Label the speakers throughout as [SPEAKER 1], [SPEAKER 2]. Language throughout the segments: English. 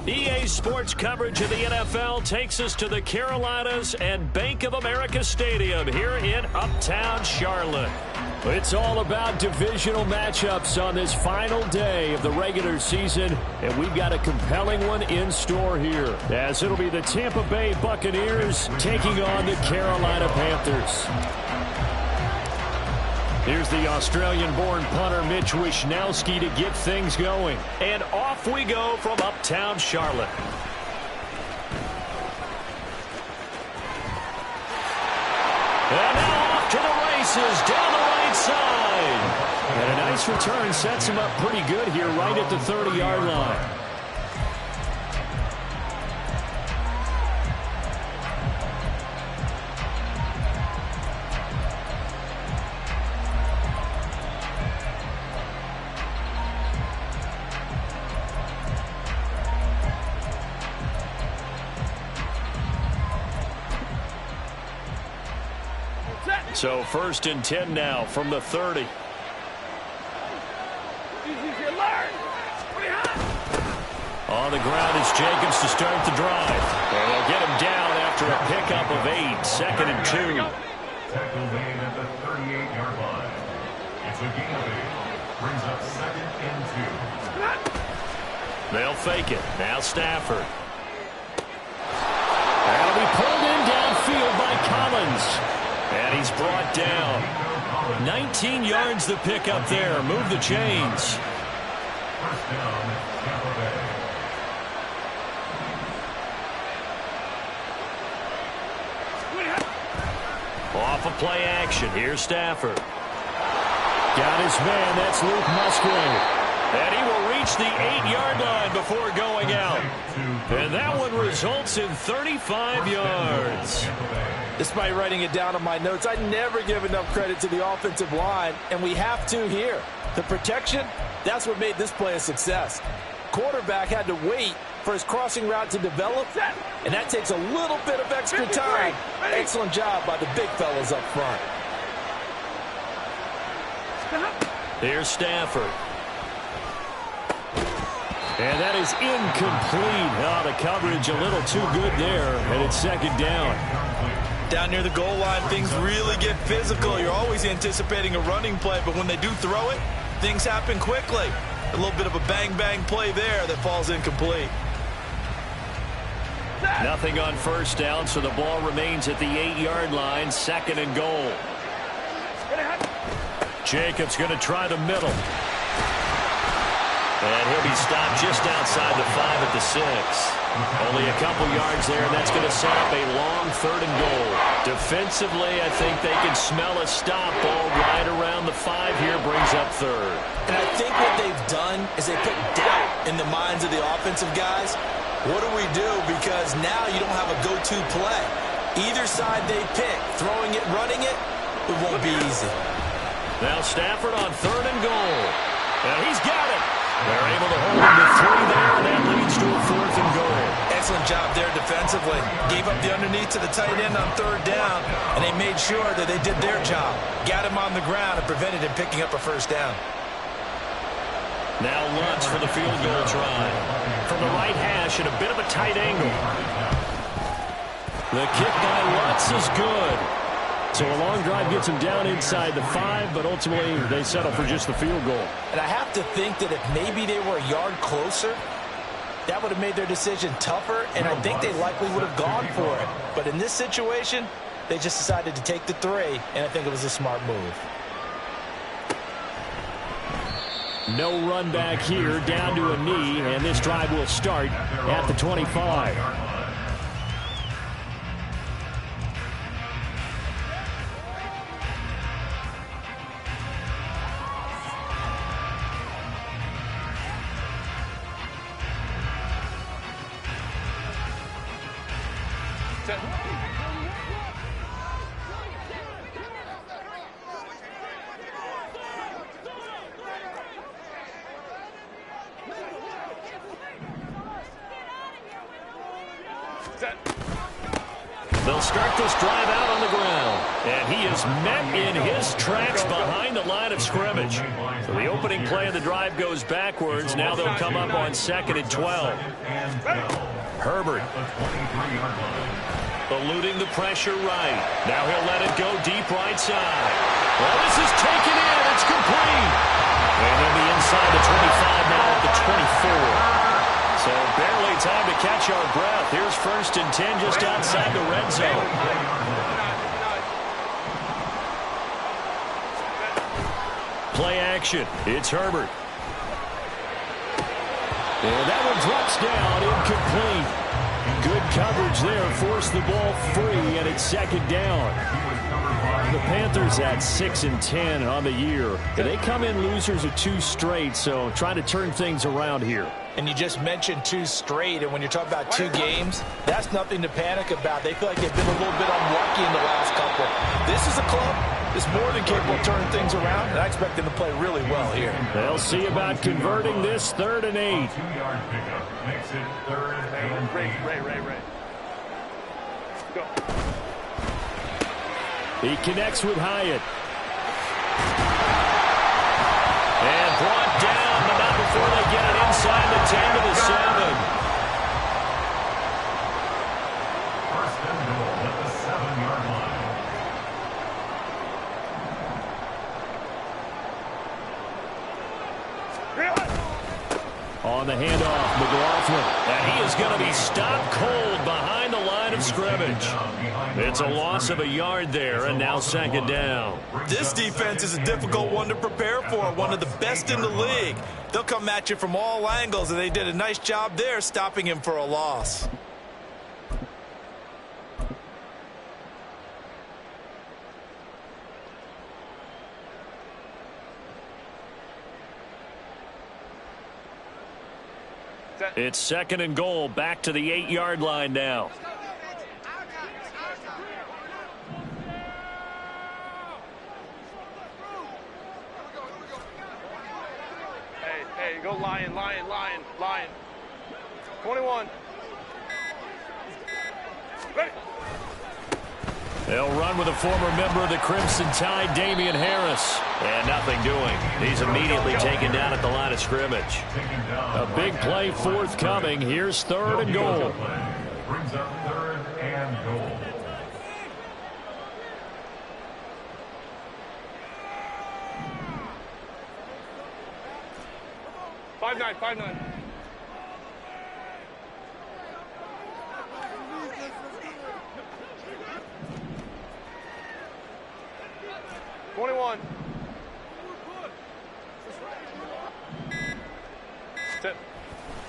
[SPEAKER 1] EA Sports coverage of the NFL takes us to the Carolinas and Bank of America Stadium here in Uptown Charlotte. It's all about divisional matchups on this final day of the regular season, and we've got a compelling one in store here, as it'll be the Tampa Bay Buccaneers taking on the Carolina Panthers. Here's the Australian-born punter Mitch Wishnowsky to get things going. And off we go from Uptown Charlotte. And now off to the races down the right side. And a nice return sets him up pretty good here right at the 30-yard line. So 1st and 10 now from the 30. On the ground is Jacobs to start the drive. And they'll get him down after a pickup of 8. 2nd and 2.
[SPEAKER 2] Tackle made at the 38-yard line. It's a gain of 8. Brings up 2nd and 2.
[SPEAKER 1] They'll fake it. Now Stafford. That'll be pulled in downfield by Collins. And he's brought down. 19 yards the pickup there. Move the chains.
[SPEAKER 2] First down, Tampa Bay.
[SPEAKER 1] Off of play action. Here's Stafford. Got his man. That's Luke Musgrave. And he will reach the 8-yard line before going out. And that one results in 35 yards.
[SPEAKER 3] Despite writing it down on my notes, I never give enough credit to the offensive line, and we have to here. The protection, that's what made this play a success. Quarterback had to wait for his crossing route to develop, and that takes a little bit of extra time. Excellent job by the big fellas up front.
[SPEAKER 1] Here's Stafford. And that is incomplete. Oh, the coverage a little too good there, and it's 2nd down.
[SPEAKER 3] Down near the goal line, things really get physical. You're always anticipating a running play, but when they do throw it, things happen quickly. A little bit of a bang-bang play there that falls incomplete.
[SPEAKER 1] Nothing on 1st down, so the ball remains at the 8-yard line, 2nd and goal. Jacobs going to try the middle. And he'll be stopped just outside the 5 at the 6. Only a couple yards there, and that's going to set up a long 3rd and goal. Defensively, I think they can smell a stop ball right around the 5 here, brings up 3rd.
[SPEAKER 3] And I think what they've done is they put doubt in the minds of the offensive guys. What do we do? Because now you don't have a go-to play. Either side they pick, throwing it, running it, it won't be easy.
[SPEAKER 1] Now Stafford on 3rd and goal. And he's got it. They're able to hold him to 3 there, and that leads to a 4th and goal.
[SPEAKER 3] Excellent job there defensively. Gave up the underneath to the tight end on 3rd down, and they made sure that they did their job. Got him on the ground and prevented him picking up a 1st down.
[SPEAKER 1] Now Lutz for the field goal try. From the right hash at a bit of a tight angle. The kick by Lutz is good. So a long drive gets him down inside the 5, but ultimately they settle for just the field goal.
[SPEAKER 3] And I have to think that if maybe they were a yard closer, that would have made their decision tougher, and I think they likely would have gone for it. But in this situation, they just decided to take the 3, and I think it was a smart move.
[SPEAKER 1] No run back here, down to a knee, and this drive will start at the 25. They'll start this drive out on the ground. And he is met in his tracks behind the line of scrimmage. So the opening play of the drive goes backwards. Now they'll come up on 2nd and 12. Herbert. Eluding the pressure right. Now he'll let it go deep right side. Well, this is taken in. It's complete. And they'll be inside the 25 now at the 24. So barely time to catch our breath. Here's 1st and 10 just outside the red zone. Play action. It's Herbert. And that one drops down, incomplete. Good coverage there, forced the ball free, and it's 2nd down. The Panthers at 6 and 10 on the year. They come in losers of 2 straight, so trying to turn things around here.
[SPEAKER 3] And you just mentioned 2 straight, and when you're talking about 2 games, that's nothing to panic about. They feel like they've been a little bit unlucky in the last couple. This is a club that's more than capable of turning things around, and I expect them to play really well here.
[SPEAKER 1] They'll see about converting this 3rd and 8.
[SPEAKER 2] 2-yard pickup makes it 3rd and 8.
[SPEAKER 4] Ray. Go.
[SPEAKER 1] He connects with Hyatt. And brought down, but not before they get it inside the 10 to the 7.
[SPEAKER 2] 1st and goal at the 7-yard line.
[SPEAKER 1] On the handoff, McLaughlin. And he is going to be stopped cold behind the line of scrimmage. It's a loss of a yard there, and now 2nd down.
[SPEAKER 3] This defense is a difficult one to prepare for, one of the best in the league. They'll come at you from all angles, and they did a nice job there stopping him for a loss.
[SPEAKER 1] It's 2nd and goal, back to the 8-yard line now.
[SPEAKER 4] Hey, go Lion. 21. Ready.
[SPEAKER 1] They'll run with a former member of the Crimson Tide, Damian Harris. And nothing doing. He's immediately taken down at the line of scrimmage. A big play forthcoming. Here's 3rd and goal.
[SPEAKER 2] Brings up 3rd and goal.
[SPEAKER 4] Five nine.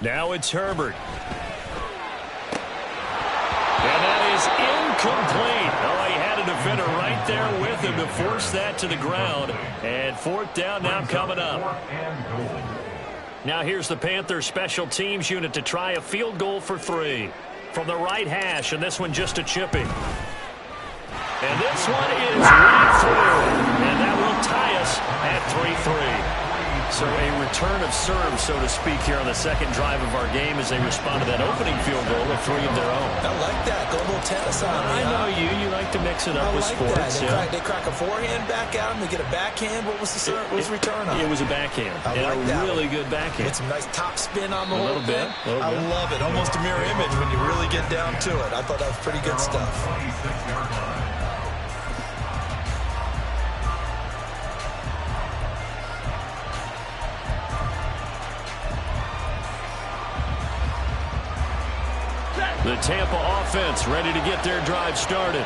[SPEAKER 1] Now it's Herbert. And that is incomplete. Oh, he had a defender right there with him to force that to the ground. And 4th down now coming up. Now here's the Panthers special teams unit to try a field goal for 3. From the right hash, and this one just a chipping. And this one is right through. And that will tie us at 3-3. So a return of serve, so to speak, here on the second drive of our game as they respond to that opening field goal with 3 of their own.
[SPEAKER 3] I like that. Go a little tennis on me.
[SPEAKER 1] I know you. You like to mix it up with
[SPEAKER 3] like
[SPEAKER 1] sports.
[SPEAKER 3] That. They crack a forehand back at him. They get a backhand. What was the serve? What was the return on?
[SPEAKER 1] It was a backhand.
[SPEAKER 3] I like
[SPEAKER 1] a
[SPEAKER 3] that
[SPEAKER 1] really good backhand.
[SPEAKER 3] Get some nice top spin on the whole
[SPEAKER 1] little bit.
[SPEAKER 3] thing. I love it. Almost a mirror image when you really get down to it. I thought that was pretty good stuff.
[SPEAKER 2] 26-yard line.
[SPEAKER 1] The Tampa offense ready to get their drive started.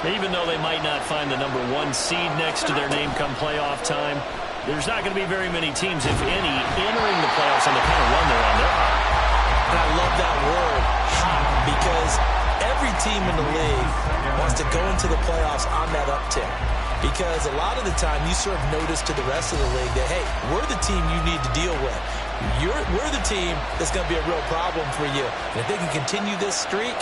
[SPEAKER 1] Even though they might not find the number 1 seed next to their name come playoff time, there's not going to be very many teams, if any, entering the playoffs on the kind of run they're on. They're hot.
[SPEAKER 3] And I love that word, hot, because every team in the league wants to go into the playoffs on that uptick. Because a lot of the time you serve notice to the rest of the league that, hey, we're the team you need to deal with. We're the team that's going to be a real problem for you. And if they can continue this streak,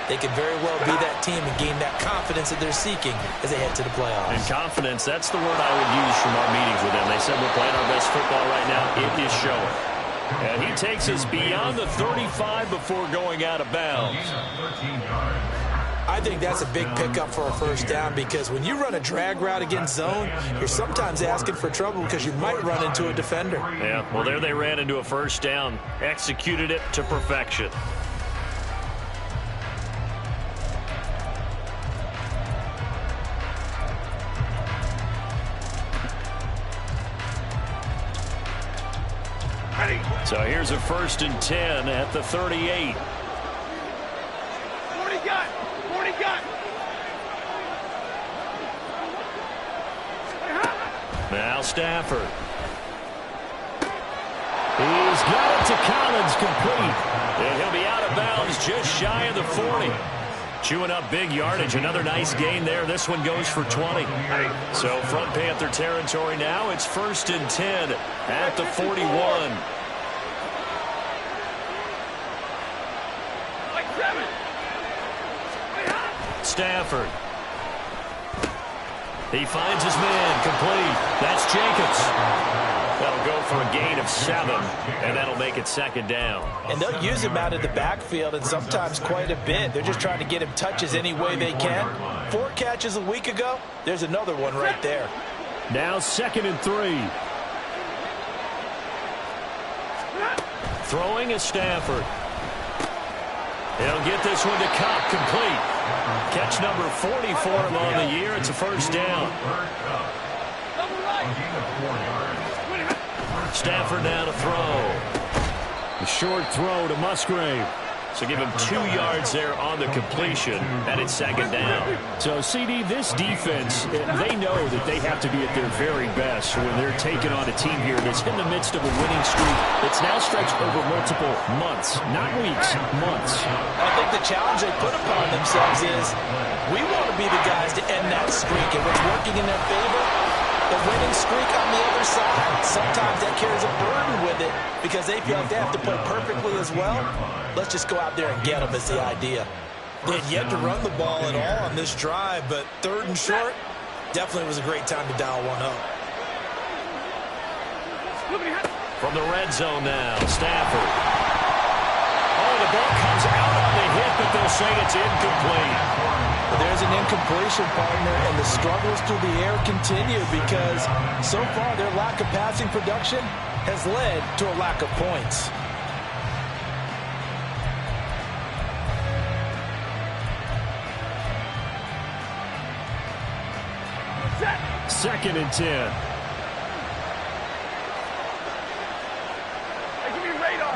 [SPEAKER 3] they could very well be that team and gain that confidence that they're seeking as they head to the playoffs.
[SPEAKER 1] And confidence, that's the word I would use from our meetings with them. They said we're playing our best football right now. It is showing. And he takes us beyond the 35 before going out of bounds.
[SPEAKER 2] 13 yards.
[SPEAKER 3] I think that's a big pickup for a first down because when you run a drag route against zone, you're sometimes asking for trouble because you might run into a defender.
[SPEAKER 1] Yeah, well, there they ran into a first down, executed it to perfection. So here's a 1st and 10 at the 38.
[SPEAKER 4] 40 gun! 40 gun!
[SPEAKER 1] Now Stafford. He's got it to Collins, complete. And he'll be out of bounds just shy of the 40. Chewing up big yardage. Another nice gain there. This one goes for 20. So from Panther territory now, it's 1st and 10 at the 41. Stafford. He finds his man, complete. That's Jacobs. That'll go for a gain of 7, and that'll make it 2nd down.
[SPEAKER 3] And they'll use him out of the backfield and sometimes quite a bit. They're just trying to get him touches any way they can. 4 catches a week ago. There's another one right there.
[SPEAKER 1] Now 2nd and 3. Throwing is Stafford. He'll get this one to Cup, complete. Catch number 40 for him on the year. It's a first down. Stafford now to throw. A short throw to Musgrave. So give him 2 yards there on the completion, and it's 2nd down. So, CD, this defense, they know that they have to be at their very best when they're taking on a team here that's in the midst of a winning streak that's now stretched over multiple months, not weeks, months.
[SPEAKER 3] I think the challenge they put upon themselves is we want to be the guys to end that streak, and what's working in their favor, the winning streak on the other side. Sometimes that carries a burden with it because they feel like they have to play perfectly as well. Let's just go out there and get them is the idea. They had yet to run the ball at all on this drive, but 3rd and short definitely was a great time to dial one up.
[SPEAKER 1] From the red zone now, Stafford. Oh, the ball comes out on the hit, but they'll say it's incomplete.
[SPEAKER 3] But there's an incompletion, partner, and the struggles through the air continue because so far their lack of passing production has led to a lack of points.
[SPEAKER 1] Second and 10.
[SPEAKER 4] Hey, give me radar.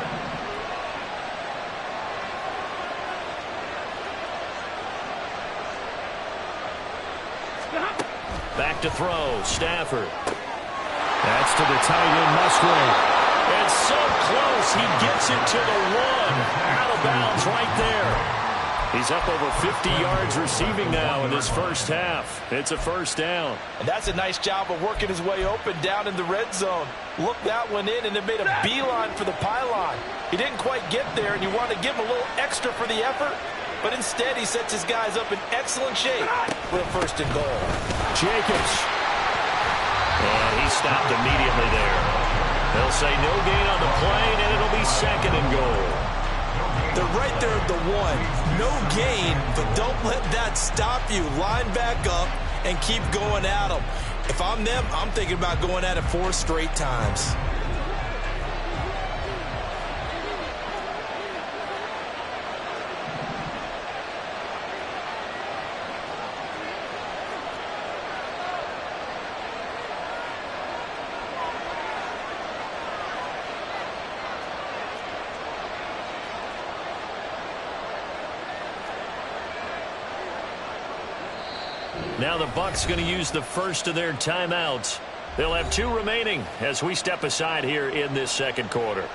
[SPEAKER 1] Back to throw, Stafford. That's to the tight end, Musgrave. And so close, he gets it to the 1. Out of bounds right there. He's up over 50 yards receiving now in this first half. It's a first down.
[SPEAKER 3] And that's a nice job of working his way open down in the red zone. Looked that one in and then made a beeline for the pylon. He didn't quite get there, and you want to give him a little extra for the effort. But instead, he sets his guys up in excellent shape with a 1st and goal.
[SPEAKER 1] Jacobs. And he stopped immediately there. They'll say no gain on the play, and it'll be second and goal.
[SPEAKER 3] They're right there at the one. No gain, but don't let that stop you. Line back up and keep going at them. If I'm them, I'm thinking about going at it 4 straight times.
[SPEAKER 1] Now the Bucs going to use the first of their timeouts. They'll have 2 remaining as we step aside here in this second quarter.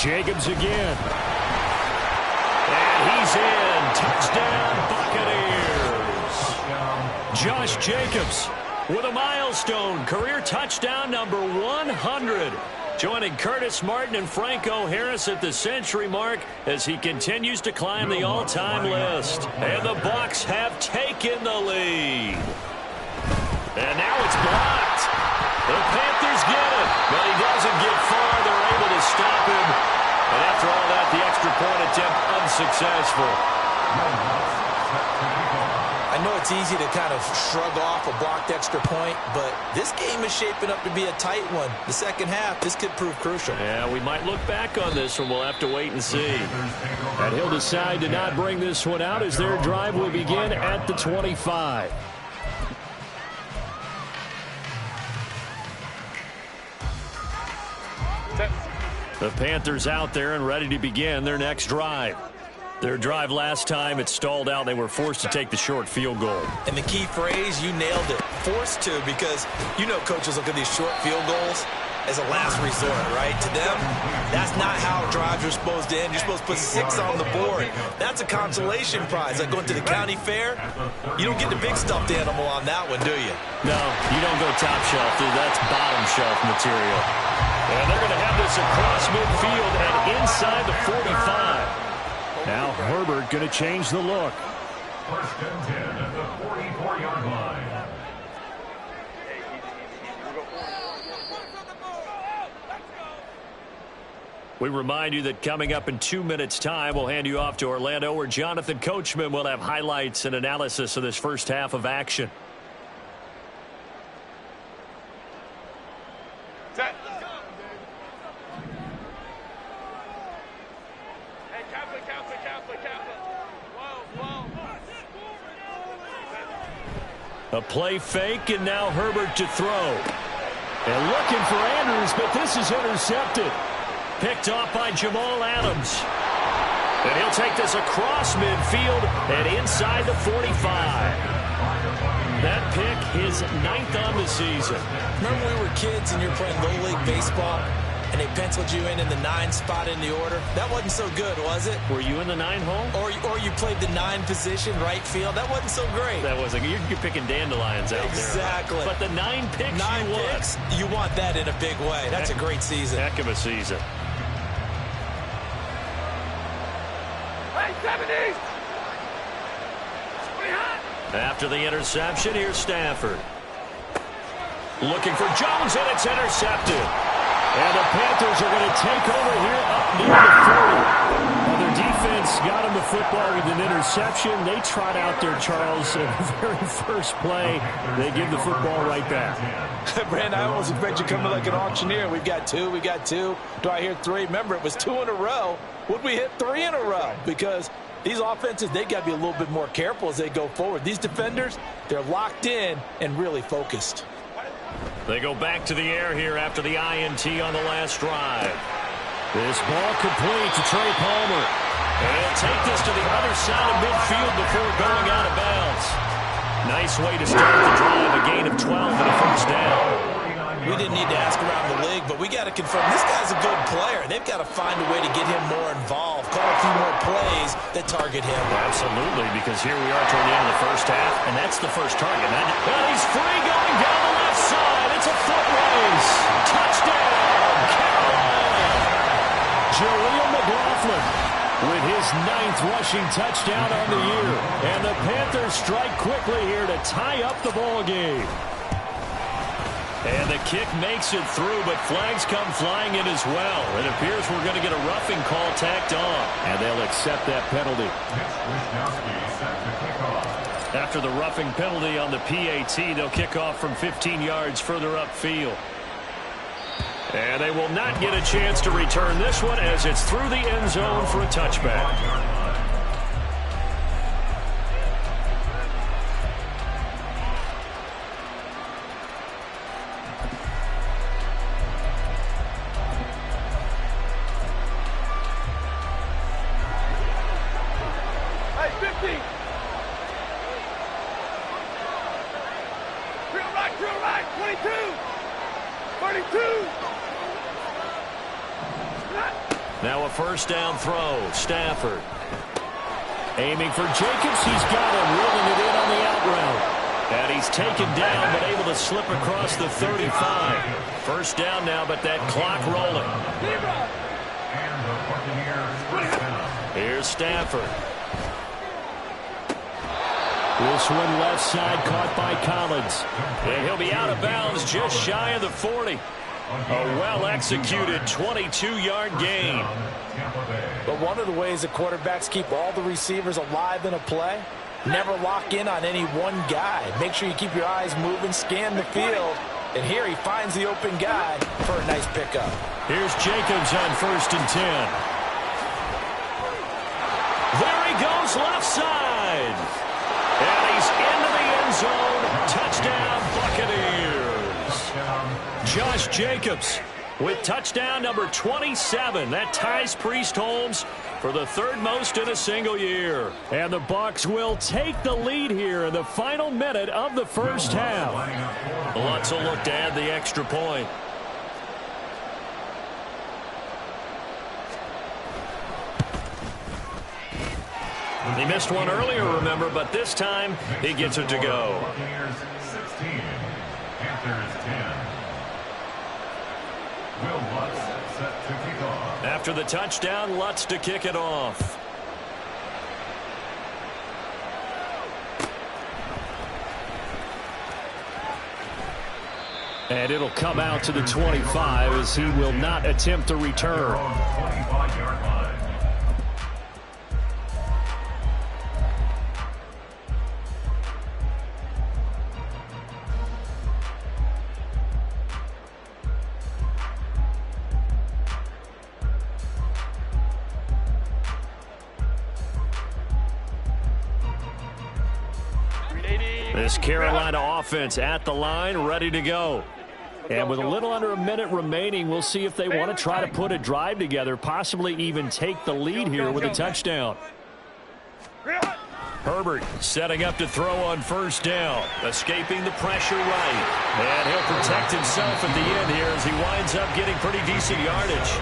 [SPEAKER 1] Jacobs again. And he's in. Touchdown, Buccaneers. Josh Jacobs with a milestone. Career touchdown number 100. Joining Curtis Martin and Franco Harris at the century mark as he continues to climb the all-time list. And the Bucs have taken the lead. And now it's blocked. The Panthers get it, but he doesn't get far. They're able to stop him. And after all that, the extra point attempt unsuccessful.
[SPEAKER 3] I know it's easy to kind of shrug off a blocked extra point, but this game is shaping up to be a tight one. The second half, this could prove crucial.
[SPEAKER 1] Yeah, we might look back on this one. We'll have to wait and see. And he'll decide to not bring this one out as their drive will begin at the 25. The Panthers out there and ready to begin their next drive. Their drive last time, it stalled out. They were forced to take the short field goal.
[SPEAKER 3] And the key phrase, you nailed it. Forced to, because you know coaches look at these short field goals as a last resort, right? To them, that's not how drives are supposed to end. You're supposed to put 6 on the board. That's a consolation prize. Like going to the county fair, you don't get the big stuffed animal on that one, do you?
[SPEAKER 1] No, you don't go top shelf, dude. That's bottom shelf material. And they're going to have this across midfield and inside the 45. Now Herbert going to change the look.
[SPEAKER 2] First and 10 at the 44-yard line.
[SPEAKER 1] We remind you that coming up in 2 minutes' time, we'll hand you off to Orlando, where Jonathan Coachman will have highlights and analysis of this first half of action.
[SPEAKER 4] Set. Hey, Kaplan. Whoa.
[SPEAKER 1] A play fake, and now Herbert to throw. And looking for Andrews, but this is intercepted. Picked off by Jamal Adams. And he'll take this across midfield and inside the 45. That pick, his 9th on the season.
[SPEAKER 3] Remember when we were kids and you were playing Little League Baseball and they penciled you in the 9 spot in the order? That wasn't so good, was it?
[SPEAKER 1] Were you in the 9 hole?
[SPEAKER 3] Or you played the 9 position, right field? That wasn't so great.
[SPEAKER 1] That wasn't. You're picking dandelions out
[SPEAKER 3] exactly.
[SPEAKER 1] there. But the 9 picks
[SPEAKER 3] 9
[SPEAKER 1] you
[SPEAKER 3] picks, you want that in a big way. That's a great season.
[SPEAKER 1] Heck of a season.
[SPEAKER 4] Hey, 70s!
[SPEAKER 1] After the interception, here's Stafford. Looking for Jones, and it's intercepted. And the Panthers are going to take over here up near the 40. Now their defense got him the football with an interception. They trot out there, Charles, in the very first play. They give the football right back.
[SPEAKER 3] Brandon, I almost expect you coming like an auctioneer. We've got 2. Do I hear 3? Remember, it was 2 in a row. Would we hit 3 in a row? Because these offenses, they got to be a little bit more careful as they go forward. These defenders, they're locked in and really focused.
[SPEAKER 1] They go back to the air here after the INT on the last drive. This ball complete to Trey Palmer. And he'll take this to the other side of midfield before going out of bounds. Nice way to start the drive, a gain of 12 and a first down.
[SPEAKER 3] We didn't need to ask around the league, but we got to confirm this guy's a good player. They've got to find a way to get him more involved, call a few more plays that target him.
[SPEAKER 1] Absolutely, because here we are toward the end of the first half, and that's the first target. And he's free going down the left side. It's a foot race. Touchdown, Carolina. Jaleel McLaughlin with his 9th rushing touchdown on the year. And the Panthers strike quickly here to tie up the ball game. And the kick makes it through, but flags come flying in as well. It appears we're going to get a roughing call tacked on. And they'll accept that penalty. After the roughing penalty on the PAT, they'll kick off from 15 yards further upfield. And they will not get a chance to return this one as it's through the end zone for a touchback. Now a first down throw. Stafford aiming for Jacobs. He's got him, reeling it in on the out route. And he's taken down, but able to slip across the 35. First down now, but that clock rolling. Here's Stafford. This one left side caught by Collins. And he'll be out of bounds just shy of the 40. A well-executed 22-yard gain.
[SPEAKER 3] But one of the ways that quarterbacks keep all the receivers alive in a play, never lock in on any one guy. Make sure you keep your eyes moving, scan the field. And here he finds the open guy for a nice pickup.
[SPEAKER 1] Here's Jacobs on 1st and 10. There he goes, left side. And he's into the end zone. Touchdown, Buccaneers. Josh Jacobs with touchdown number 27. That ties Priest Holmes for the 3rd most in a single year. And the Bucs will take the lead here in the final minute of the first half. Lutz will look to add the extra point. He missed one earlier, remember, but this time he gets it to go.
[SPEAKER 2] Buccaneers 16, Panthers 10. Will Lutz set to kick off.
[SPEAKER 1] After the touchdown, Lutz to kick it off. And it'll come out to the 25 as he will not attempt to return.
[SPEAKER 2] 25-yard line.
[SPEAKER 1] This Carolina offense at the line, ready to go. And with a little under a minute remaining, we'll see if they want to try to put a drive together, possibly even take the lead here with a touchdown. Herbert setting up to throw on 1st down, escaping the pressure right. And he'll protect himself at the end here as he winds up getting pretty decent yardage.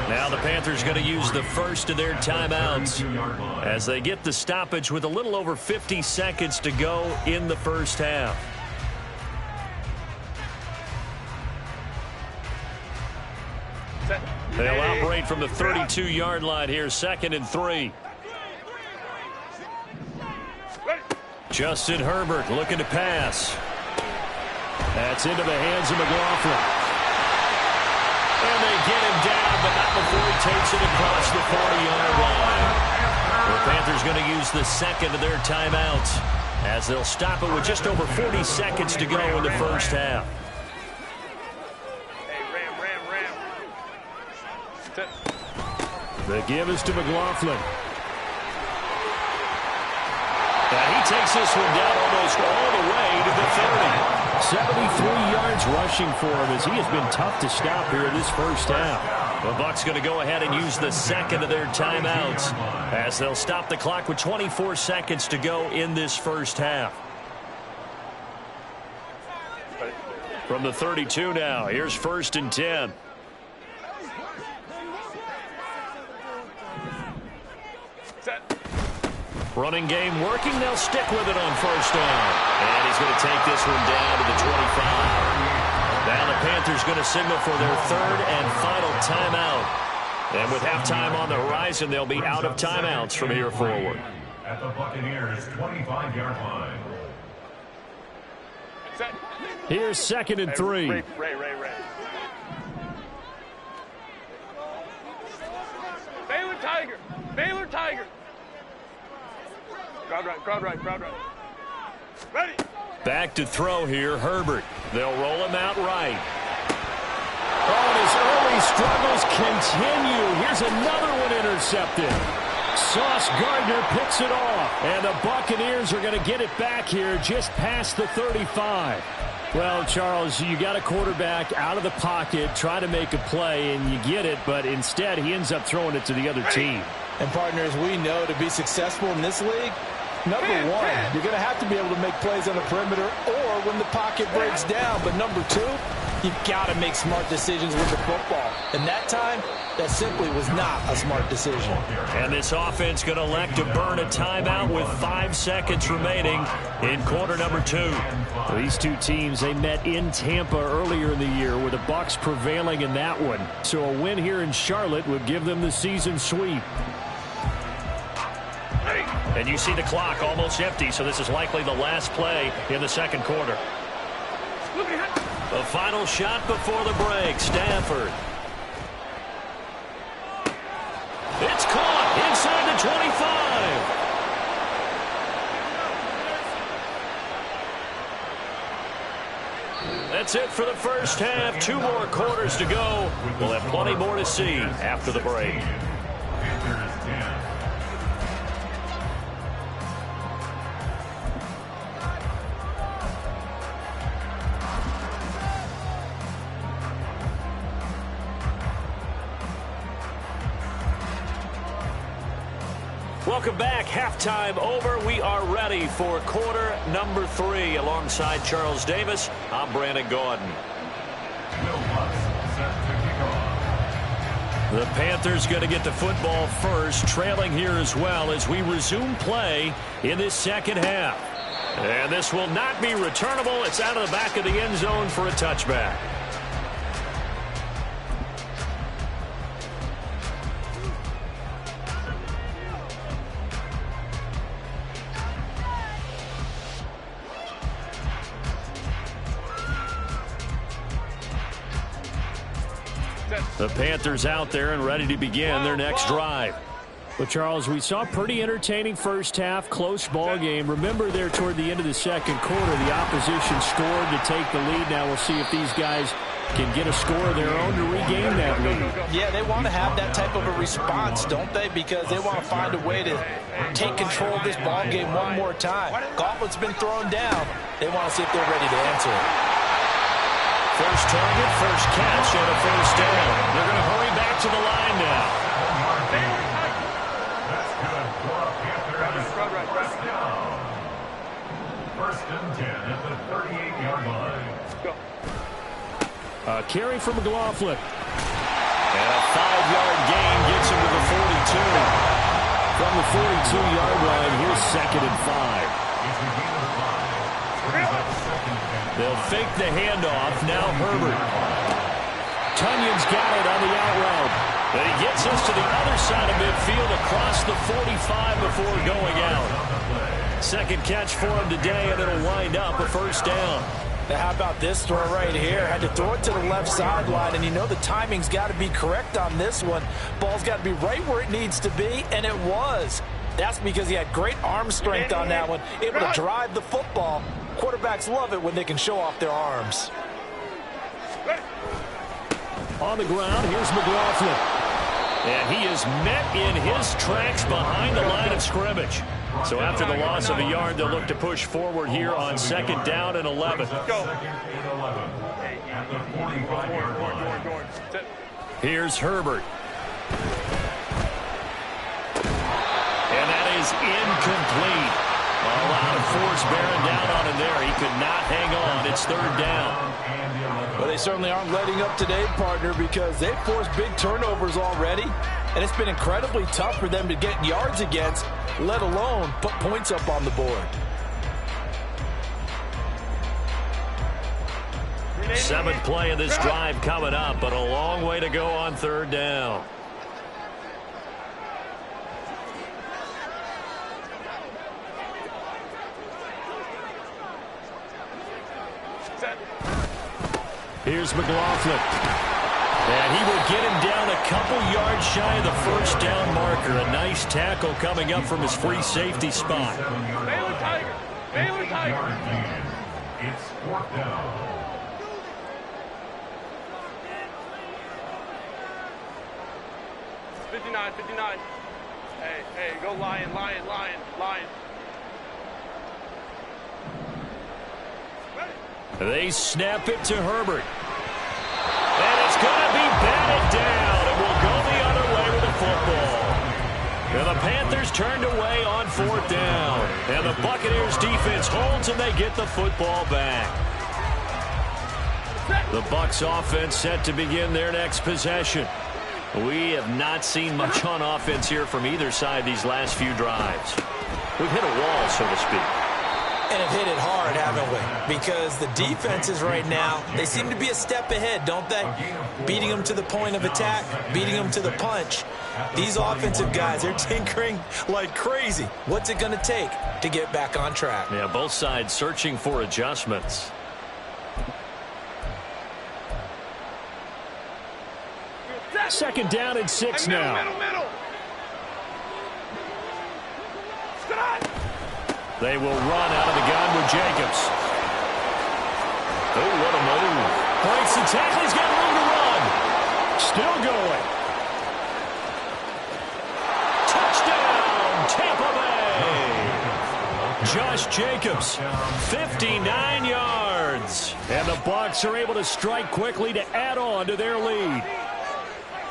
[SPEAKER 1] Now the Panthers going to use the first of their timeouts as they get the stoppage with a little over 50 seconds to go in the first half. They'll operate from the 32-yard line here, 2nd and 3. Justin Herbert looking to pass. That's into the hands of McLaughlin. And they get him down, but not before he takes it across the 40-yard line. The Panthers going to use the 2nd of their timeouts as they'll stop it with just over 40 seconds to go in the first half. The give is to McLaughlin. And he takes this one down almost all the way to the 30. 73 yards rushing for him as he has been tough to stop here in this first half. The Bucs going to go ahead and use the 2nd of their timeouts as they'll stop the clock with 24 seconds to go in this first half. From the 32 now, here's 1st and 10. Running game working. They'll stick with it on 1st down. And he's going to take this one down to the 25. Now the Panthers going to signal for their 3rd and final timeout. And with halftime on the horizon, they'll be out of timeouts from here forward.
[SPEAKER 2] At the Buccaneers' 25-yard line.
[SPEAKER 1] Here's 2nd and 3.
[SPEAKER 4] Ray. Baylor Tiger. Crowd right. Ready.
[SPEAKER 1] Back to throw here, Herbert. They'll roll him out right. Oh, and his early struggles continue. Here's another one intercepted. Sauce Gardner picks it off. And the Buccaneers are going to get it back here just past the 35. Well, Charles, you got a quarterback out of the pocket, try to make a play, and you get it, but instead he ends up throwing it to the other team.
[SPEAKER 3] And partners, we know to be successful in this league, number one, you're going to have to be able to make plays on the perimeter or when the pocket breaks down. But number two, you've got to make smart decisions with the football. And that time, that simply was not a smart decision.
[SPEAKER 1] And this offense going to elect to burn a timeout with 5 seconds remaining in quarter number 2. These two teams, they met in Tampa earlier in the year with the Bucs prevailing in that one. So a win here in Charlotte would give them the season sweep. And you see the clock almost empty, so this is likely the last play in the second quarter. The final shot before the break, Stafford. It's caught inside the 25. That's it for the first half. 2 more quarters to go. We'll have plenty more to see after the break. Welcome back. Halftime over. We are ready for quarter number 3. Alongside Charles Davis, I'm Brandon Gaudin. The Panthers going to get the football first, trailing here as well as we resume play in this second half. And this will not be returnable. It's out of the back of the end zone for a touchback. The Panthers out there and ready to begin their next drive. Well, Charles, we saw a pretty entertaining first half, close ball game. Remember there toward the end of the second quarter, the opposition scored to take the lead. Now we'll see if these guys can get a score of their own to regain that lead.
[SPEAKER 3] Yeah, they want to have that type of a response, don't they? Because they want to find a way to take control of this ball game one more time. Gauntlet's been thrown down. They want to see if they're ready to answer it.
[SPEAKER 1] First target, first catch, and a first down. They're going to hurry back to the line now.
[SPEAKER 2] That's good for a Panthers first down. 1st and 10 at the 38-yard line.
[SPEAKER 1] A carry from McLaughlin. And a 5-yard gain gets him to the 42. From the 42-yard line, here's 2nd and 5. They'll fake the handoff. Now Herbert. Tunyon's got it on the out route. But he gets us to the other side of midfield across the 45 before going out. Second catch for him today, and it'll wind up a first down.
[SPEAKER 3] Now how about this throw right here? Had to throw it to the left sideline, and you know the timing's got to be correct on this one. Ball's got to be right where it needs to be, and it was. That's because he had great arm strength on that one, able to drive the football. Quarterbacks love it when they can show off their arms.
[SPEAKER 1] On the ground, here's McLaughlin. And he is met in his tracks behind the line of scrimmage. So after the loss of a yard, they'll look to push forward here on 2nd down and 11. Here's Herbert. And that is incomplete. A lot of force bearing down on him there. He could not hang on. It's third down.
[SPEAKER 3] Well, they certainly aren't letting up today, partner, because they've forced big turnovers already, and it's been incredibly tough for them to get yards against, let alone put points up on the board.
[SPEAKER 1] Seventh play of this drive coming up, but a long way to go on third down. Here's McLaughlin. And he will get him down a couple yards shy of the first down marker. A nice tackle coming up from his free safety spot.
[SPEAKER 4] Baylor Tiger! Baylor Tiger!
[SPEAKER 2] It's fourth down.
[SPEAKER 4] '59, '59. Hey, go Lion, Lion, Lion, Lion.
[SPEAKER 1] They snap it to Herbert. And it's going to be batted down. And will go the other way with the football. And the Panthers turned away on fourth down. And the Buccaneers defense holds and they get the football back. The Bucs offense set to begin their next possession. We have not seen much on offense here from either side these last few drives. We've hit a wall, so to speak.
[SPEAKER 3] And have hit it hard, haven't we? Because the defenses right now, they seem to be a step ahead, don't they? Beating them to the point of attack, beating them to the punch. These offensive guys, they're tinkering like crazy. What's it going to take to get back on track?
[SPEAKER 1] Yeah, both sides searching for adjustments. Second down and 6 now.
[SPEAKER 4] Middle.
[SPEAKER 1] They will run out of the gun with Jacobs. Oh, what a move. Breaks the tackle. He's got room to run. Still going. Touchdown, Tampa Bay. Josh Jacobs, 59 yards. And the Bucs are able to strike quickly to add on to their lead.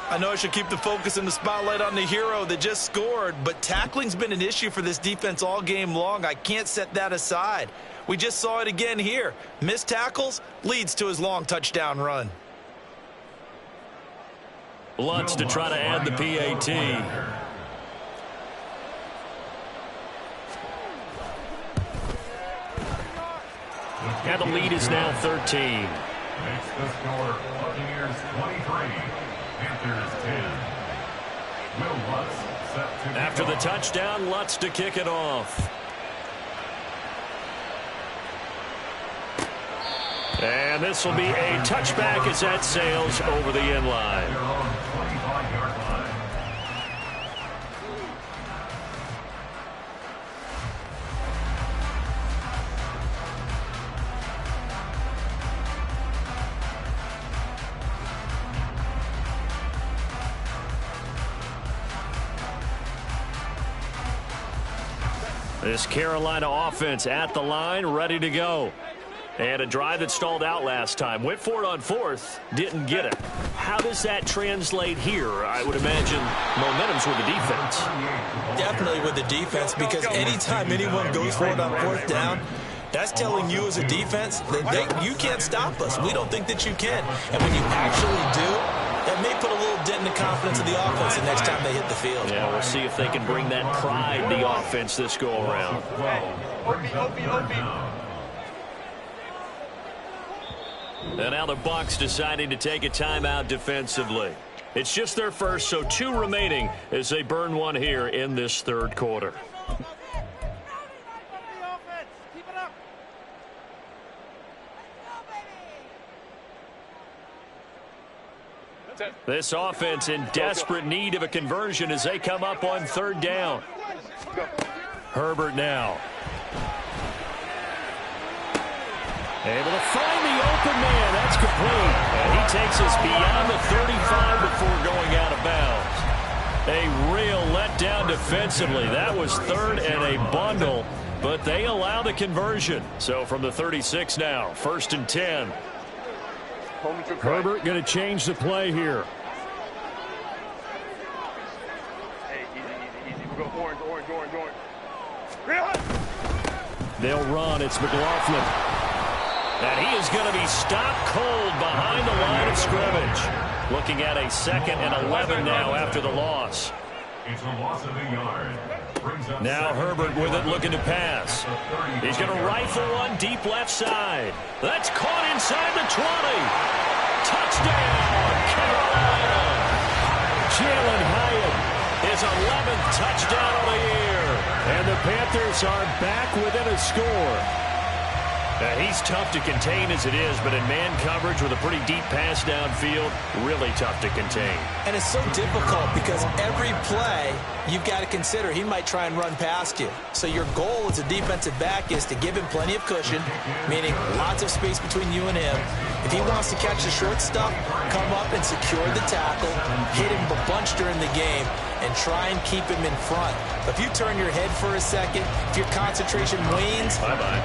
[SPEAKER 3] I know I should keep the focus and the spotlight on the hero that just scored, but tackling's been an issue for this defense all game long. I can't set that aside. We just saw it again here. Missed tackles leads to his long touchdown run.
[SPEAKER 1] Lutz to try to add the PAT. And the lead is now 13.
[SPEAKER 2] Makes the score Buccaneers 23. Panthers 10. Will Lutz set to
[SPEAKER 1] After the touchdown, Lutz to kick it off. And this will be a touchback as that sails over the end line.
[SPEAKER 2] their own 25-yard line.
[SPEAKER 1] This Carolina offense at the line, ready to go. And a drive that stalled out last time. Went for it on fourth, didn't get it. How does that translate here? I would imagine momentum's with the defense.
[SPEAKER 3] Definitely with the defense, because anytime anyone goes for it on fourth down, that's telling you as a defense that you can't stop us. We don't think that you can. And when you actually do, that may put a little dent in the confidence of the offense the next time they hit the field.
[SPEAKER 1] Yeah, we'll see if they can bring that pride to the offense this go-around. And now the Bucs deciding to take a timeout defensively. It's just their first, so 2 remaining as they burn one here in this third quarter. This offense in desperate need of a conversion as they come up on third down. Herbert now. Able to find the open man. That's complete. And he takes us beyond the 35 before going out of bounds. A real letdown defensively. That was third and a bundle, but they allow the conversion. So from the 36 now, 1st and 10. Herbert going to change the play here.
[SPEAKER 4] Hey, easy. We'll go orange.
[SPEAKER 1] They'll run. It's McLaughlin. And he is going to be stopped cold behind the line of scrimmage. Looking at a 2nd and 11 now after the loss.
[SPEAKER 2] It's a loss of a yard.
[SPEAKER 1] Now Herbert with it, looking to pass. He's going to rifle one deep left side. That's caught inside the 20. Touchdown, Carolina. Jalen Hyatt, his 11th touchdown of the year. And the Panthers are back within a score. He's tough to contain as it is, but in man coverage with a pretty deep pass downfield, really tough to contain.
[SPEAKER 3] And it's so difficult because every play you've got to consider he might try and run past you. So your goal as a defensive back is to give him plenty of cushion, meaning lots of space between you and him. If he wants to catch the short stuff, come up and secure the tackle, hit him a bunch during the game, and try and keep him in front. If you turn your head for a second, if your concentration wanes,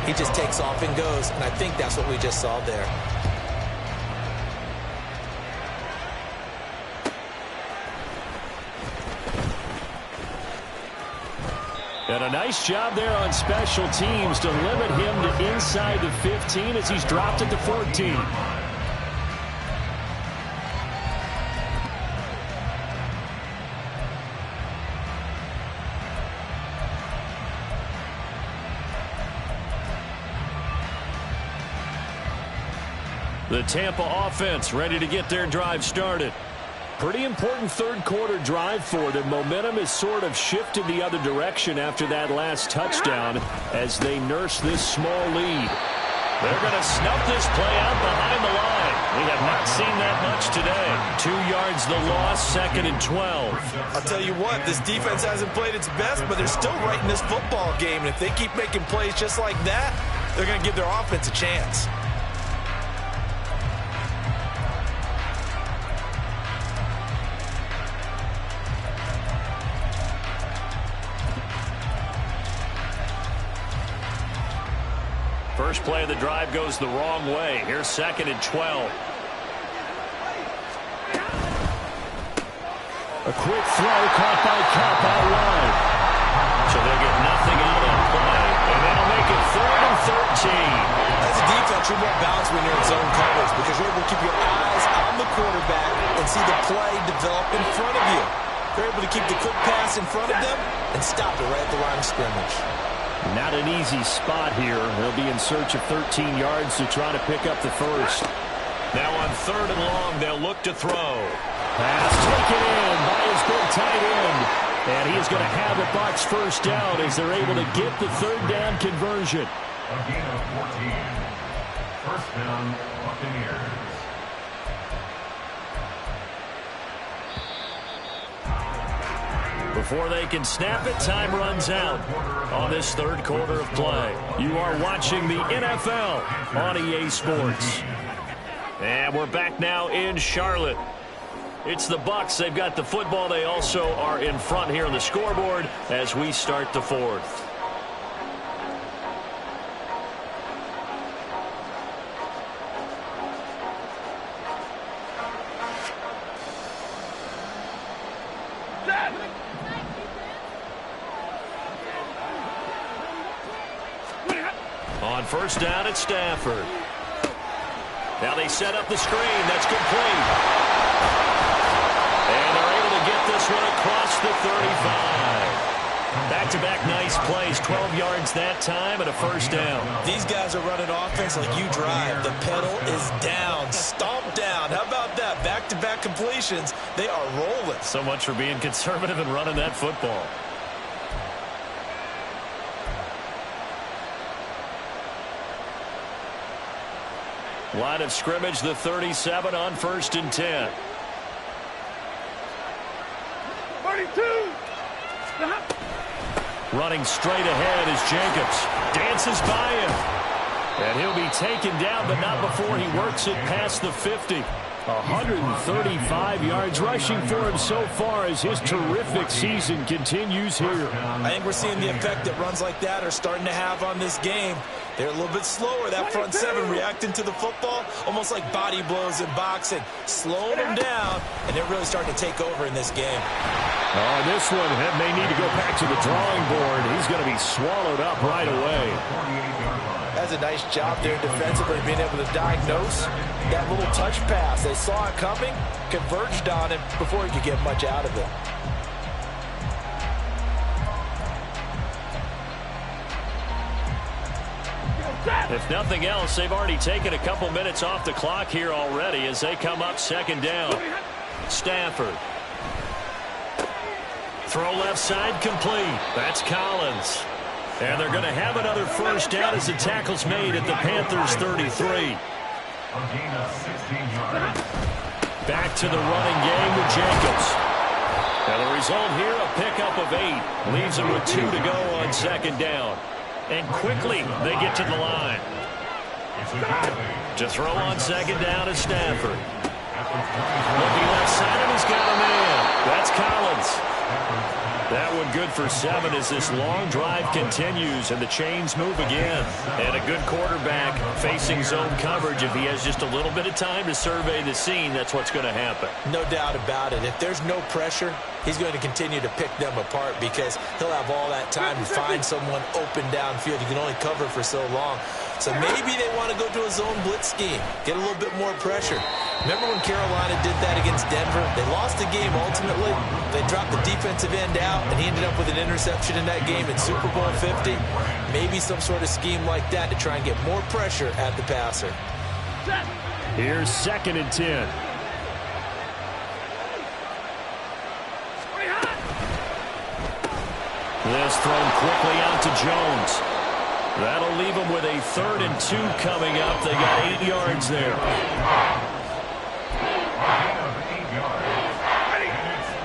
[SPEAKER 3] he just takes off and goes. And I think that's what we just saw there.
[SPEAKER 1] And a nice job there on special teams to limit him to inside the 15 as he's dropped at the 14. The Tampa offense ready to get their drive started. Pretty important third quarter drive for them. Momentum has sort of shifted the other direction after that last touchdown as they nurse this small lead. They're going to snuff this play out behind the line. We have not seen that much today. 2 yards the loss, 2nd and 12.
[SPEAKER 3] I'll tell you what, this defense hasn't played its best, but they're still right in this football game. And if they keep making plays just like that, they're going to give their offense a chance.
[SPEAKER 1] First play of the drive goes the wrong way. Here's 2nd and 12. A quick throw caught by Cup out wide. So they'll get nothing out of that play. And that'll make it 3rd and 13.
[SPEAKER 3] As a defense, you're more balanced when you're in zone coverage because you're able to keep your eyes on the quarterback and see the play develop in front of you. They're able to keep the quick pass in front of them and stop it right at the line of scrimmage.
[SPEAKER 1] Not an easy spot here. They'll be in search of 13 yards to try to pick up the first. Now on 3rd and long, they'll look to throw. Pass taken in by his big tight end. And he is going to have the Bucs first down as they're able to get the 3rd down conversion.
[SPEAKER 2] A gain of 14. First down, Buccaneers.
[SPEAKER 1] Before they can snap it, time runs out on this 3rd quarter of play. You are watching the NFL on EA Sports. And we're back now in Charlotte. It's the Bucs. They've got the football. They also are in front here on the scoreboard as we start the 4th. On first down, it's Stafford. Now they set up the screen. That's complete. And they're able to get this one across the 35. Back-to-back nice plays. 12 yards that time and a first down.
[SPEAKER 3] These guys are running offense like you drive. The pedal is down. Stomp down. How about that? Back-to-back completions. They are rolling.
[SPEAKER 1] So much for being conservative and running that football. Line of scrimmage, the 37 on 1st and 10.
[SPEAKER 4] 32.
[SPEAKER 1] Running straight ahead is Jacobs. Dances by him. And he'll be taken down, but not before he works it past the 50. 135 yards rushing for him so far as his terrific season continues here.
[SPEAKER 3] I think we're seeing the effect that runs like that are starting to have on this game. They're a little bit slower, that front 7 reacting to the football, almost like body blows in boxing, slowing them down, and they're really starting to take over in this game.
[SPEAKER 1] Oh, this one may need to go back to the drawing board. He's going to be swallowed up right away.
[SPEAKER 3] does a nice job there defensively, being able to diagnose that little touch pass. They saw it coming, converged on it before he could get much out of it.
[SPEAKER 1] If nothing else, they've already taken a couple minutes off the clock here already as they come up second down. Stafford. Throw left side complete. That's Collins. And they're going to have another first down as the tackle's made at the Panthers' 33. Back to the running game with Jacobs. And the result here, a pickup of 8. Leaves them with 2 to go on second down. And quickly, they get to the line. To throw on second down is Stafford. Looking left side, and he's got a man. That's Collins. That one good for 7 as this long drive continues and the chains move again. And a good quarterback facing zone coverage. If he has just a little bit of time to survey the scene, that's what's going to happen.
[SPEAKER 3] No doubt about it. If there's no pressure, he's going to continue to pick them apart because he'll have all that time to find someone open downfield. He can only cover for so long. So maybe they want to go to a zone blitz scheme, get a little bit more pressure. Remember when Carolina did that against Denver? They lost the game ultimately. They dropped the defensive end out, and he ended up with an interception in that game in Super Bowl 50. Maybe some sort of scheme like that to try and get more pressure at the passer.
[SPEAKER 1] Here's 2nd and 10. This thrown quickly out to Jones. That'll leave them with a 3rd and 2 coming up. They got 8 yards there.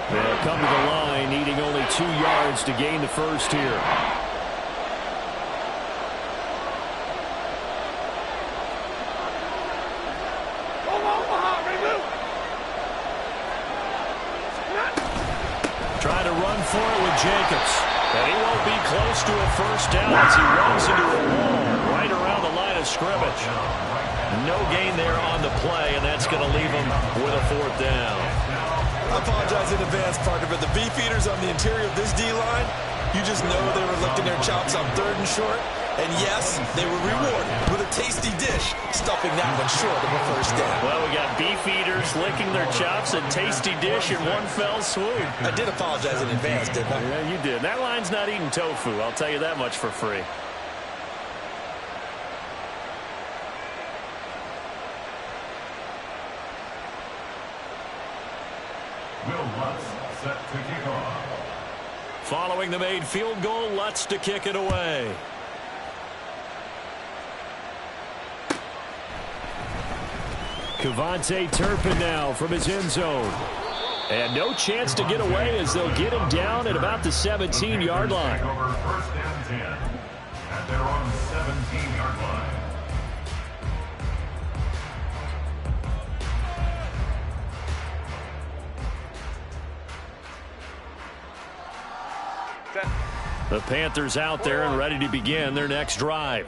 [SPEAKER 1] They'll come to the line, needing only 2 yards to gain the first here. Try to run for it with Jacobs. And he won't be close to a first down as he runs into a wall right around the line of scrimmage. No gain there on the play, and that's going to leave him with a 4th down.
[SPEAKER 3] I apologize in advance, partner, but the beefeaters on the interior of this D-line, you just know they were licking their chops on 3rd and short. And yes, they were rewarded with a tasty dish, stuffing that one short of a first down.
[SPEAKER 1] Well, we got beef eaters licking their chops, a tasty dish in one fell swoop.
[SPEAKER 3] I did apologize in advance, didn't I?
[SPEAKER 1] Yeah, you did. That line's not eating tofu, I'll tell you that much for free.
[SPEAKER 2] Will Lutz set to kick off.
[SPEAKER 1] Following the made field goal, Lutz to kick it away. Cavante Turpin now from his end zone. And no chance to get away as they'll get him down at about the 17-yard line.
[SPEAKER 2] Over 1st and 10 at their own 17-yard line.
[SPEAKER 1] The Panthers out there and ready to begin their next drive.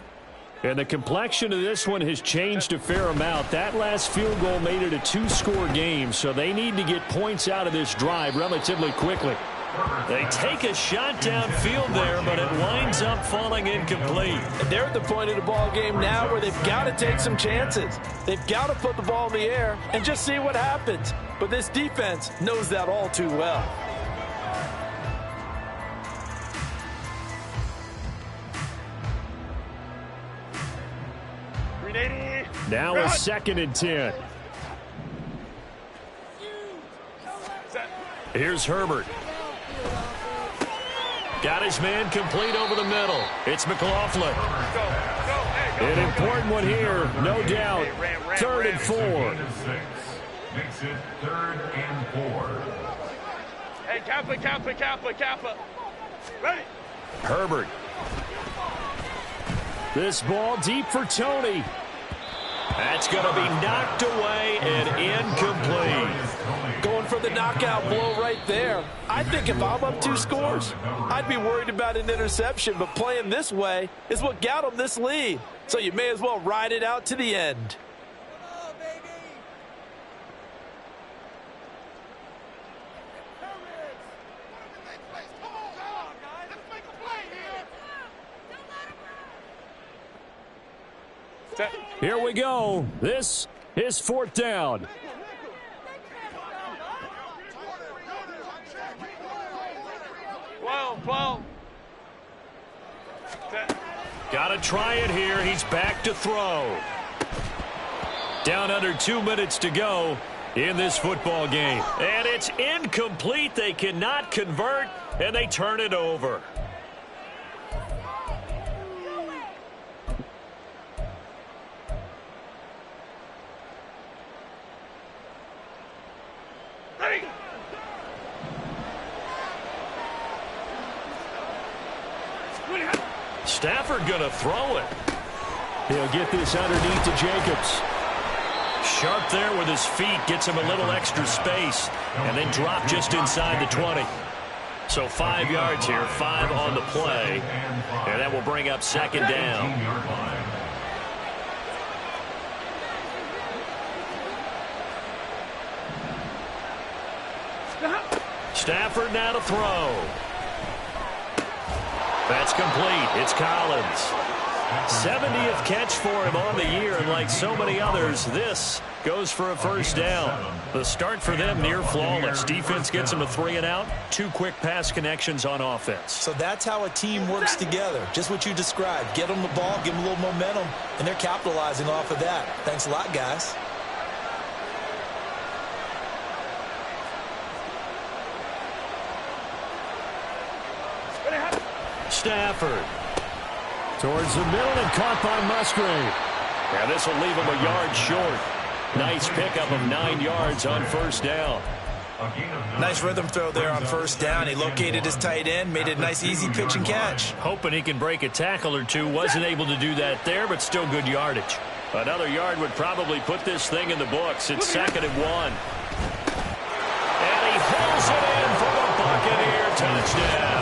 [SPEAKER 1] And the complexion of this one has changed a fair amount. That last field goal made it a 2-score game, so they need to get points out of this drive relatively quickly. They take a shot downfield there, but it winds up falling incomplete.
[SPEAKER 3] And they're at the point of the ball game now where they've got to take some chances. They've got to put the ball in the air and just see what happens. But this defense knows that all too well.
[SPEAKER 1] Now a 2nd and 10. Here's Herbert. Got his man complete over the middle. It's McLaughlin. An important one here, no doubt. 3rd and 4.
[SPEAKER 2] Makes it 3rd and 4.
[SPEAKER 4] Hey, Kappa. Ready?
[SPEAKER 1] Herbert. This ball deep for Tony. That's going to be knocked away and incomplete.
[SPEAKER 3] Going for the knockout blow right there. I think if I'm up 2 scores, I'd be worried about an interception, but playing this way is what got them this lead. So you may as well ride it out to the end.
[SPEAKER 1] Here we go. This is 4th down. Got to try it here. He's back to throw. Down under 2 minutes to go in this football game. And it's incomplete. They cannot convert, and they turn it over. Stafford going to throw it. He'll get this underneath to Jacobs. Sharp there with his feet, gets him a little extra space, and then drop just inside the 20. So 5 yards here, 5 on the play, and that will bring up 2nd down. Stafford now to throw. That's complete. It's Collins. 70th catch for him on the year, and like so many others, this goes for a 1st down. The start for them near flawless. Defense gets them a 3 and out. 2 quick pass connections on offense.
[SPEAKER 3] So that's how a team works together. Just what you described. Get them the ball, give them a little momentum, and they're capitalizing off of that. Thanks a lot, guys.
[SPEAKER 1] Stafford towards the middle and caught by Musgrave. Yeah, this will leave him a yard short. Nice pickup of 9 yards on 1st down.
[SPEAKER 3] Nice rhythm throw there on 1st down. He located his tight end, made it a nice easy pitch and catch.
[SPEAKER 1] Hoping he can break a tackle or two. Wasn't able to do that there, but still good yardage. Another yard would probably put this thing in the books. It's 2nd and 1. And he hauls it in for the Buccaneer touchdown.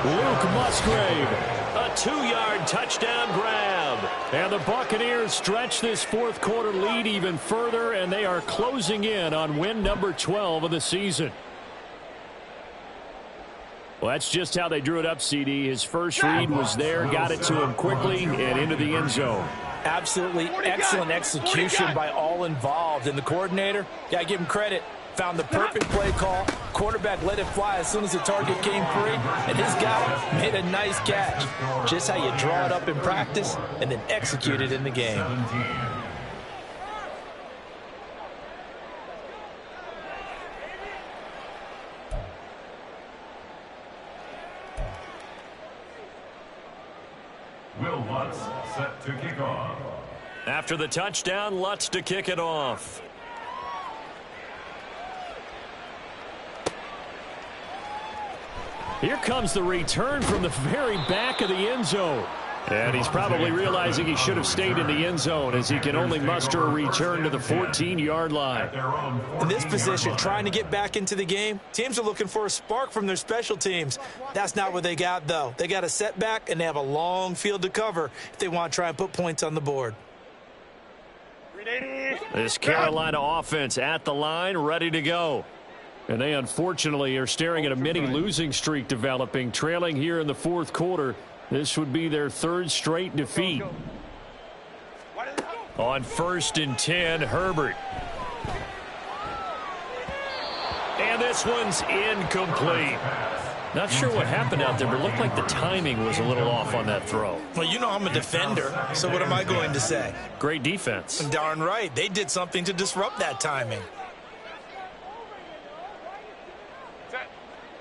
[SPEAKER 1] Luke Musgrave, a 2-yard touchdown grab. And the Buccaneers stretch this 4th quarter lead even further, and they are closing in on win number 12 of the season. Well, that's just how they drew it up, CD. His first read was there, got it to him quickly, and into the end zone.
[SPEAKER 3] Absolutely excellent execution by all involved. And the coordinator, got to give him credit, found the perfect play call. Quarterback let it fly as soon as the target came free, and his guy made a nice catch. Just how you draw it up in practice and then execute it in the game.
[SPEAKER 2] Will Lutz set to kick off.
[SPEAKER 1] After the touchdown, Lutz to kick it off. Here comes the return from the very back of the end zone. And he's probably realizing he should have stayed in the end zone as he can only muster a return to the 14-yard line.
[SPEAKER 3] In this position, trying to get back into the game, teams are looking for a spark from their special teams. That's not what they got, though. They got a setback, and they have a long field to cover if they want to try and put points on the board.
[SPEAKER 1] This Carolina offense at the line, ready to go. And they unfortunately are staring at a mini losing streak developing, trailing here in the 4th quarter. This would be their 3rd straight defeat. On 1st and 10, Herbert. And this one's incomplete. Not sure what happened out there, but it looked like the timing was a little off on that throw.
[SPEAKER 3] Well, you know I'm a defender, so what am I going to say?
[SPEAKER 1] Great defense.
[SPEAKER 3] Darn right. They did something to disrupt that timing.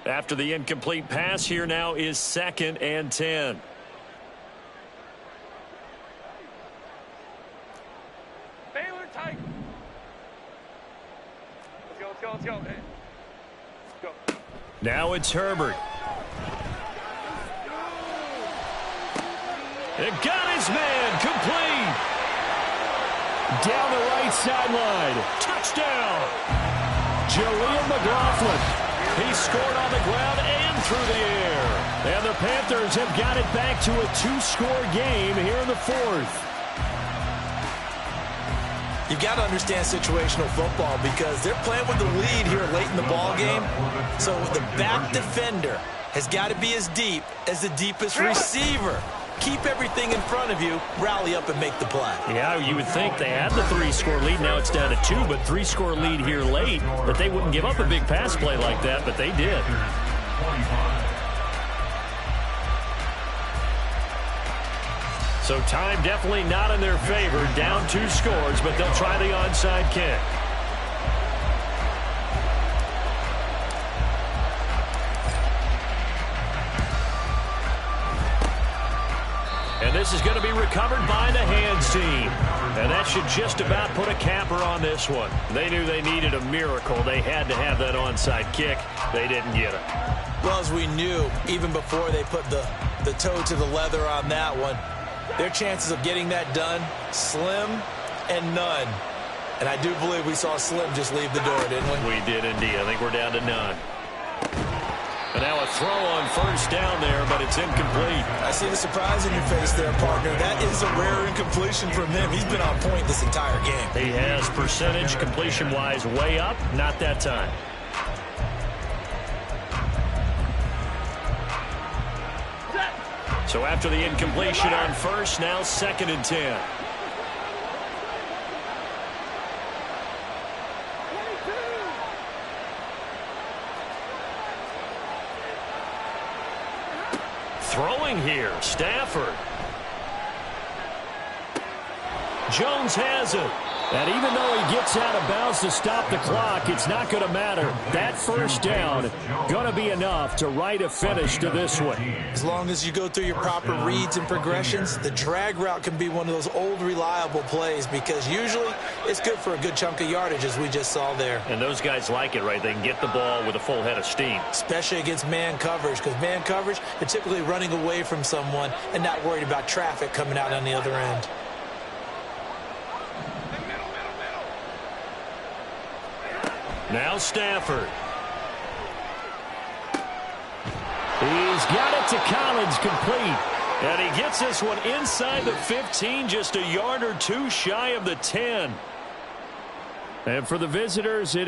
[SPEAKER 1] After the incomplete pass, here now is 2nd and 10.
[SPEAKER 4] Baylor tight. Let's go. Hey. Let's go.
[SPEAKER 1] Now it's Herbert. It got his man complete. Down the right sideline. Touchdown. Jaleel McLaughlin. He scored on the ground and through the air. And the Panthers have got it back to a 2-score game here in the 4th.
[SPEAKER 3] You've got to understand situational football because they're playing with the lead here late in the ball game. So the back defender has got to be as deep as the deepest receiver. keep everything in front of you, rally up and make the play.
[SPEAKER 1] Yeah, you would think they had the 3-score lead. Now it's down to 2, but 3-score lead here late. That they wouldn't give up a big pass play like that, but they did. So time definitely not in their favor. Down 2 scores, but they'll try the onside kick. And this is going to be recovered by the hands team. And that should just about put a capper on this one. They knew they needed a miracle. They had to have that onside kick. They didn't get it.
[SPEAKER 3] Well, as we knew, even before they put the toe to the leather on that one, their chances of getting that done, slim and none. And I do believe we saw Slim just leave the door, didn't we?
[SPEAKER 1] We did indeed. I think we're down to none. And now a throw on first down there, but it's incomplete.
[SPEAKER 3] I see the surprise in your face there, partner. That is a rare incompletion from him. He's been on point this entire game.
[SPEAKER 1] He has percentage completion-wise way up. Not that time. So after the incompletion on first, now 2nd and 10. Throwing here, Stafford. Jones has it. And even though he gets out of bounds to stop the clock, it's not going to matter. That first down going to be enough to write a finish to this one.
[SPEAKER 3] As long as you go through your proper reads and progressions, the drag route can be one of those old reliable plays because usually it's good for a good chunk of yardage as we just saw there.
[SPEAKER 1] And those guys like it, right? They can get the ball with a full head of steam.
[SPEAKER 3] Especially against man coverage because man coverage, they're typically running away from someone and not worried about traffic coming out on the other end.
[SPEAKER 1] Now Stafford. He's got it to Collins, complete. And he gets this one inside the 15, just a yard or 2 shy of the 10. And for the visitors, it